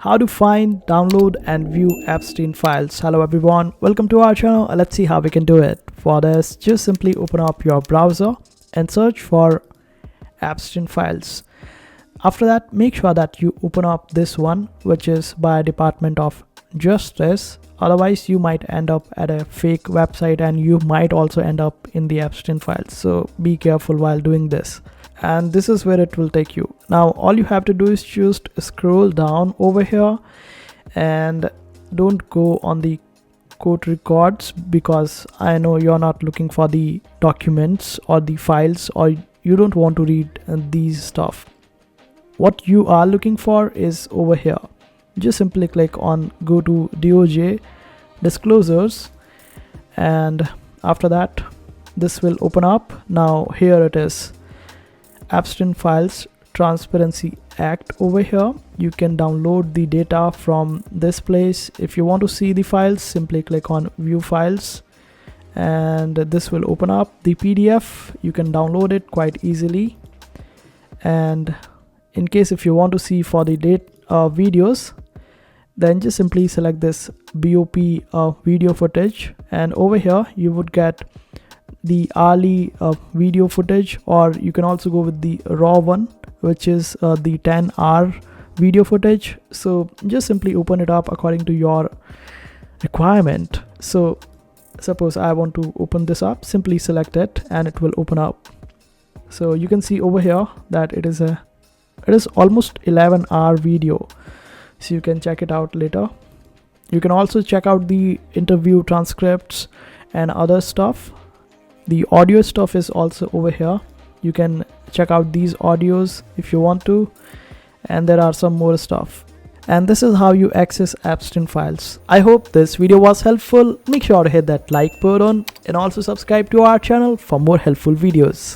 How to find, download and view Epstein files. Hello everyone, welcome to our channel. Let's see how we can do it. For this, just simply open up your browser and search for Epstein files. After that, make sure that you open up this one, which is by Department of Justice. Otherwise you might end up at a fake website and you might also end up in the Epstein files, so be careful while doing this. And this is where it will take you. Now all you have to do is just scroll down over here and don't go on the court records, because I know you're not looking for the documents or the files, or you don't want to read these stuff. What you are looking for is over here. Just simply click on go to DOJ disclosures, and after that this will open up. Now here it is, Epstein Files Transparency Act. Over here you can download the data from this place. If you want to see the files, simply click on view files and this will open up the PDF. You can download it quite easily, and in case if you want to see for the videos, then just simply select this BOP video footage, and over here you would get the hourly video footage, or you can also go with the raw one, which is the 10-hour video footage. So just simply open it up according to your requirement. So suppose I want to open this up, simply select it and it will open up. So you can see over here that it is almost 11-hour video, so you can check it out later. You can also check out the interview transcripts and other stuff. The audio stuff is also over here. You can check out these audios if you want to, and there are some more stuff. And this is how you access Epstein files. I hope this video was helpful. Make sure to hit that like button and also subscribe to our channel for more helpful videos.